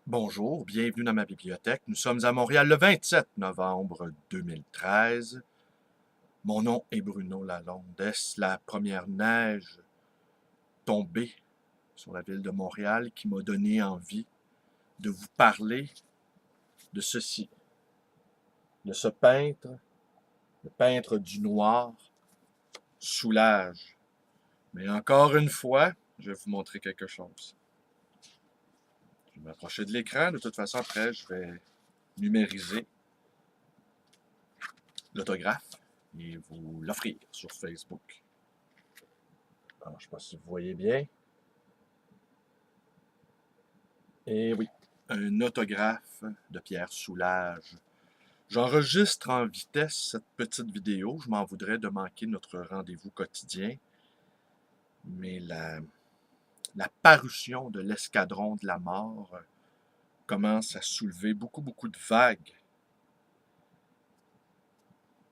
Bonjour, bienvenue dans ma bibliothèque. Nous sommes à Montréal le 27 novembre 2013. Mon nom est Bruno Lalonde. Est-ce la première neige tombée sur la ville de Montréal qui m'a donné envie de vous parler de ceci, de ce peintre, le peintre du noir, Soulage. Mais encore une fois, je vais vous montrer quelque chose. Je vais m'approcher de l'écran. De toute façon, après, je vais numériser l'autographe et vous l'offrir sur Facebook. Alors, je ne sais pas si vous voyez bien. Et oui, un autographe de Pierre Soulages. J'enregistre en vitesse cette petite vidéo. Je m'en voudrais de manquer notre rendez-vous quotidien. Mais la parution de l'Escadron de la mort commence à soulever beaucoup de vagues.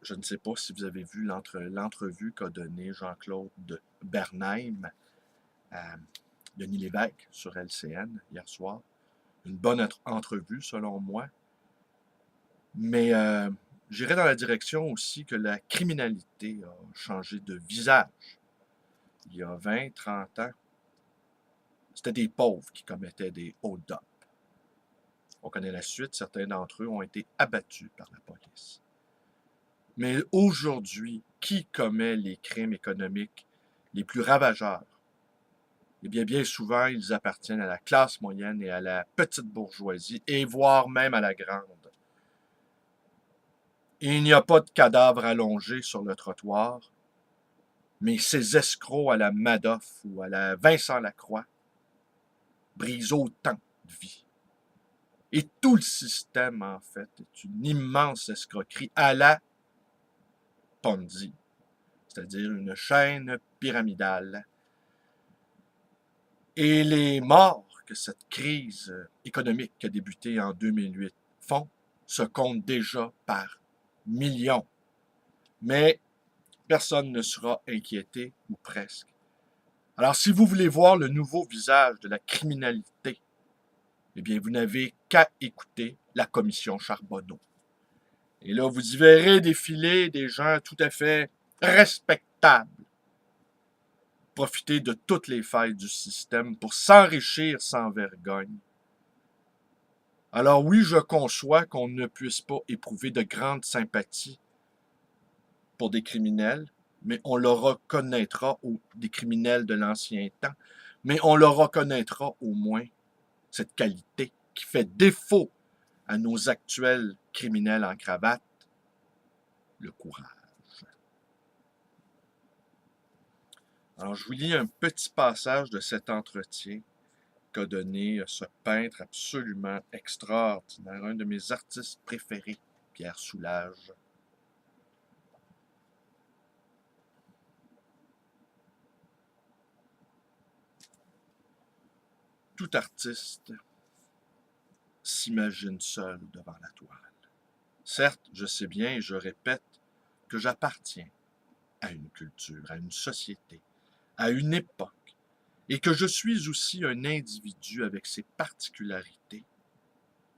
Je ne sais pas si vous avez vu l'entrevue qu'a donnée Jean-Claude Bernheim à Denis Lévesque sur LCN hier soir. Une bonne entrevue, selon moi. Mais j'irais dans la direction aussi que la criminalité a changé de visage. Il y a 20, 30 ans, c'était des pauvres qui commettaient des hold-up. On connaît la suite, certains d'entre eux ont été abattus par la police. Mais aujourd'hui, qui commet les crimes économiques les plus ravageurs? Eh bien souvent, ils appartiennent à la classe moyenne et à la petite bourgeoisie, et voire même à la grande. Et il n'y a pas de cadavre allongé sur le trottoir, mais ces escrocs à la Madoff ou à la Vincent Lacroix brisent autant de vies. Et tout le système, en fait, est une immense escroquerie à la Ponzi, c'est-à-dire une chaîne pyramidale. Et les morts que cette crise économique qui a débuté en 2008 font se comptent déjà par millions. Mais personne ne sera inquiété, ou presque. Alors, si vous voulez voir le nouveau visage de la criminalité, eh bien, vous n'avez qu'à écouter la commission Charbonneau. Et là, vous y verrez défiler des gens tout à fait respectables, profiter de toutes les failles du système pour s'enrichir sans vergogne. Alors oui, je conçois qu'on ne puisse pas éprouver de grande sympathie pour des criminels, mais on le reconnaîtra, des criminels de l'ancien temps, mais on leur reconnaîtra au moins cette qualité qui fait défaut à nos actuels criminels en cravate, le courage. Alors, je vous lis un petit passage de cet entretien qu'a donné ce peintre absolument extraordinaire, un de mes artistes préférés, Pierre Soulages. Tout artiste s'imagine seul devant la toile. Certes, je sais bien et je répète que j'appartiens à une culture, à une société, à une époque, et que je suis aussi un individu avec ses particularités.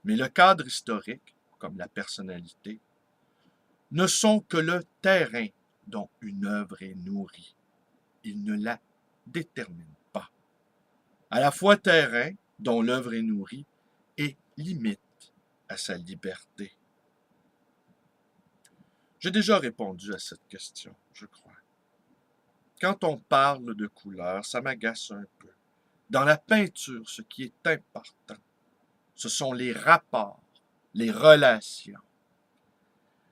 Mais le cadre historique, comme la personnalité, ne sont que le terrain dont une œuvre est nourrie. Ils ne la déterminent pas. À la fois terrain dont l'œuvre est nourrie et limite à sa liberté. J'ai déjà répondu à cette question, je crois. Quand on parle de couleur, ça m'agace un peu. Dans la peinture, ce qui est important, ce sont les rapports, les relations.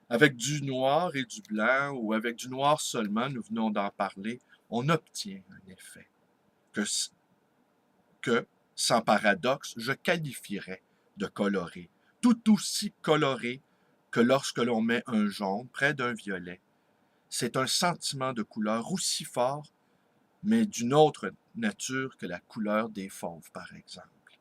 Avec du noir et du blanc, ou avec du noir seulement, nous venons d'en parler, on obtient un effet que, sans paradoxe, je qualifierais de coloré. Tout aussi coloré que lorsque l'on met un jaune près d'un violet. C'est un sentiment de couleur aussi fort, mais d'une autre nature que la couleur des fauves, par exemple.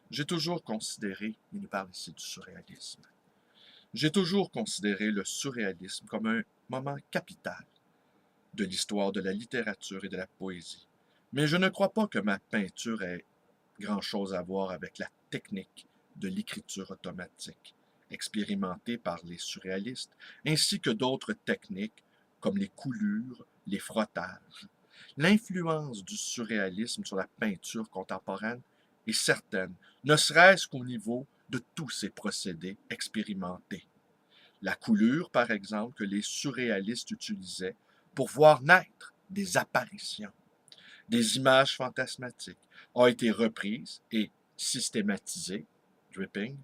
J'ai toujours considéré, il nous parle ici du surréalisme, j'ai toujours considéré le surréalisme comme un moment capital de l'histoire de la littérature et de la poésie. Mais je ne crois pas que ma peinture ait grand-chose à voir avec la technique de l'écriture automatique, expérimentée par les surréalistes, ainsi que d'autres techniques comme les coulures, les frottages. L'influence du surréalisme sur la peinture contemporaine est certaine, ne serait-ce qu'au niveau de tous ces procédés expérimentés. La coulure, par exemple, que les surréalistes utilisaient pour voir naître des apparitions, des images fantasmatiques, ont été reprises et systématisées, dripping,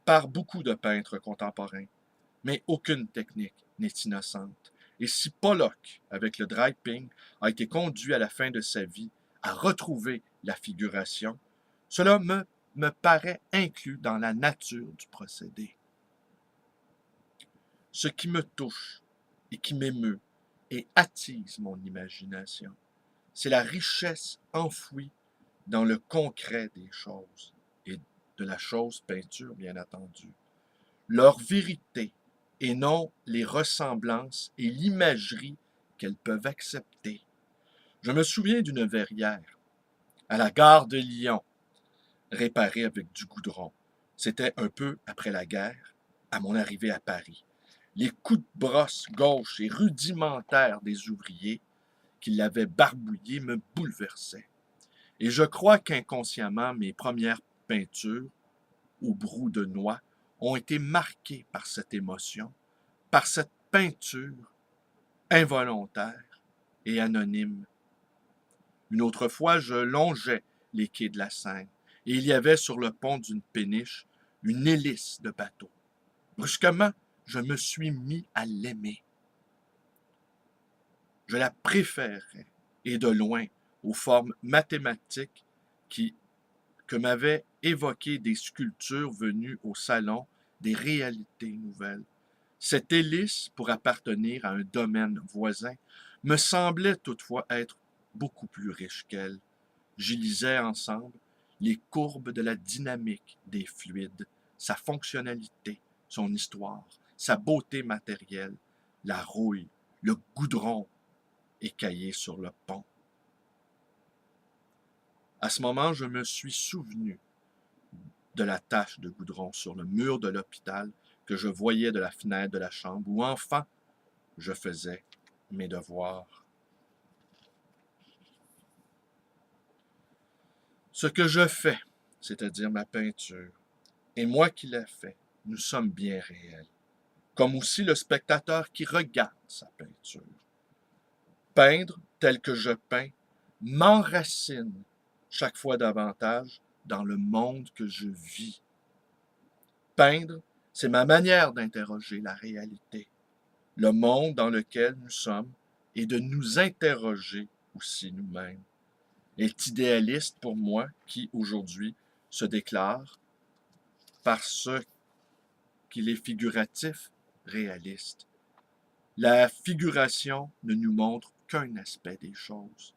par beaucoup de peintres contemporains. Mais aucune technique n'est innocente. Et si Pollock, avec le driping, a été conduit à la fin de sa vie à retrouver la figuration, cela me paraît inclus dans la nature du procédé. Ce qui me touche et qui m'émeut et attise mon imagination, c'est la richesse enfouie dans le concret des choses, et de la chose peinture, bien entendu. Leur vérité, et non les ressemblances et l'imagerie qu'elles peuvent accepter. Je me souviens d'une verrière, à la gare de Lyon, réparée avec du goudron. C'était un peu après la guerre, à mon arrivée à Paris. Les coups de brosse gauche et rudimentaires des ouvriers qui l'avaient barbouillée me bouleversaient. Et je crois qu'inconsciemment, mes premières peintures, au brou de noix, ont été marquées par cette émotion, par cette peinture involontaire et anonyme. Une autre fois, je longeais les quais de la Seine, et il y avait sur le pont d'une péniche une hélice de bateau. Brusquement, je me suis mis à l'aimer. Je la préférais, et de loin, aux formes mathématiques que m'avaient évoqué des sculptures venues au salon des réalités nouvelles. Cette hélice, pour appartenir à un domaine voisin, me semblait toutefois être beaucoup plus riche qu'elle. J'y lisais ensemble les courbes de la dynamique des fluides, sa fonctionnalité, son histoire, sa beauté matérielle, la rouille, le goudron écaillé sur le pont. À ce moment, je me suis souvenu de la tache de goudron sur le mur de l'hôpital que je voyais de la fenêtre de la chambre où, enfant, je faisais mes devoirs. Ce que je fais, c'est-à-dire ma peinture, et moi qui l'ai fait, nous sommes bien réels, comme aussi le spectateur qui regarde sa peinture. Peindre tel que je peins m'enracine chaque fois davantage dans le monde que je vis. Peindre, c'est ma manière d'interroger la réalité, le monde dans lequel nous sommes et de nous interroger aussi nous-mêmes. Est idéaliste pour moi qui, aujourd'hui, se déclare, parce qu'il est figuratif, réaliste. La figuration ne nous montre qu'un aspect des choses.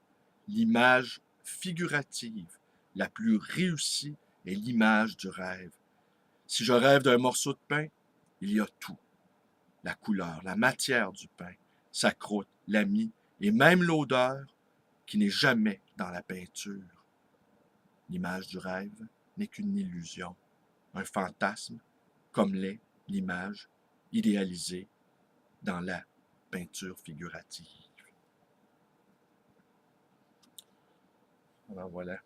L'image figurative la plus réussie est l'image du rêve. Si je rêve d'un morceau de pain, il y a tout. La couleur, la matière du pain, sa croûte, la mie et même l'odeur qui n'est jamais dans la peinture. L'image du rêve n'est qu'une illusion, un fantasme, comme l'est l'image idéalisée dans la peinture figurative. Alors voilà.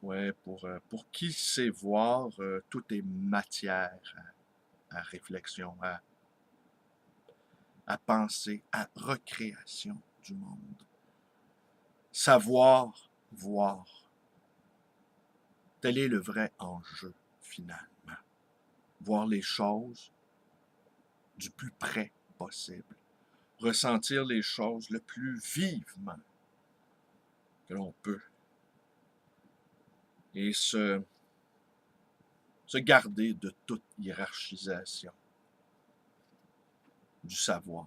Ouais, pour qui sait voir, tout est matière à réflexion, à penser, à recréation du monde. Savoir voir. Tel est le vrai enjeu, finalement. Voir les choses du plus près possible. Ressentir les choses le plus vivement que l'on peut. Et se garder de toute hiérarchisation du savoir.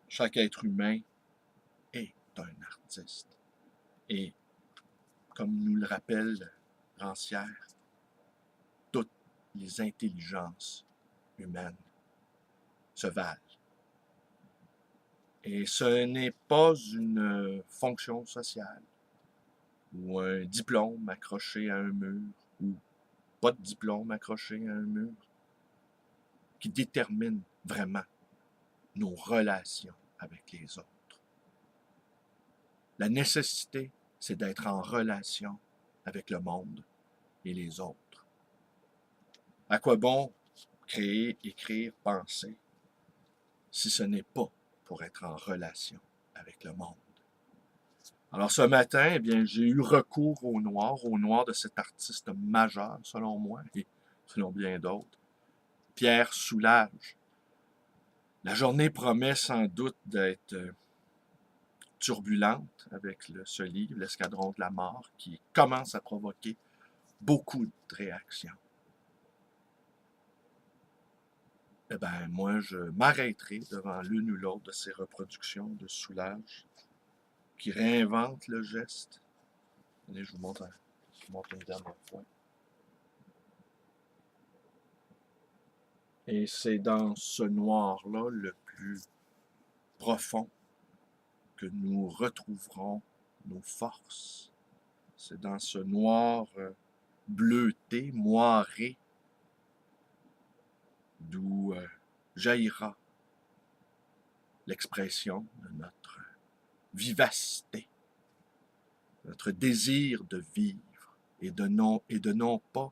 Chaque être humain est un artiste. Et comme nous le rappelle Rancière, toutes les intelligences humaines se valent. Et ce n'est pas une fonction sociale ou un diplôme accroché à un mur ou pas de diplôme accroché à un mur qui détermine vraiment nos relations avec les autres. La nécessité, c'est d'être en relation avec le monde et les autres. À quoi bon créer, écrire, penser, si ce n'est pas pour être en relation avec le monde? Alors ce matin, eh bien, j'ai eu recours au noir de cet artiste majeur, selon moi, et selon bien d'autres, Pierre Soulages. La journée promet sans doute d'être turbulente avec ce livre, L'Escadron de la mort, qui commence à provoquer beaucoup de réactions. Eh bien, moi, je m'arrêterai devant l'une ou l'autre de ces reproductions de Soulages qui réinventent le geste. Allez, je vous montre une dernière fois. Et c'est dans ce noir-là le plus profond que nous retrouverons nos forces. C'est dans ce noir bleuté, moiré, d'où jaillira l'expression de notre vivacité, notre désir de vivre et de non pas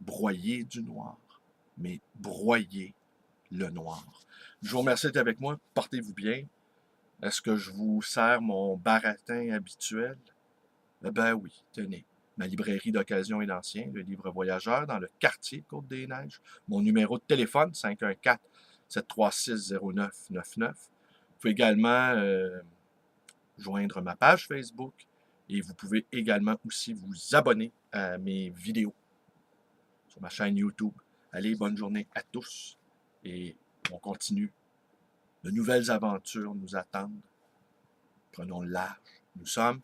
broyer du noir, mais broyer le noir. Je vous remercie d'être avec moi. Portez-vous bien. Est-ce que je vous sers mon baratin habituel? Eh ben oui, tenez. Ma librairie d'occasion et d'ancien, le livre voyageur, dans le quartier Côte-des-Neiges. Mon numéro de téléphone, 514-736-0999. Vous pouvez également joindre ma page Facebook et vous pouvez également aussi vous abonner à mes vidéos sur ma chaîne YouTube. Allez, bonne journée à tous et on continue. De nouvelles aventures nous attendent. Prenons le large. Nous sommes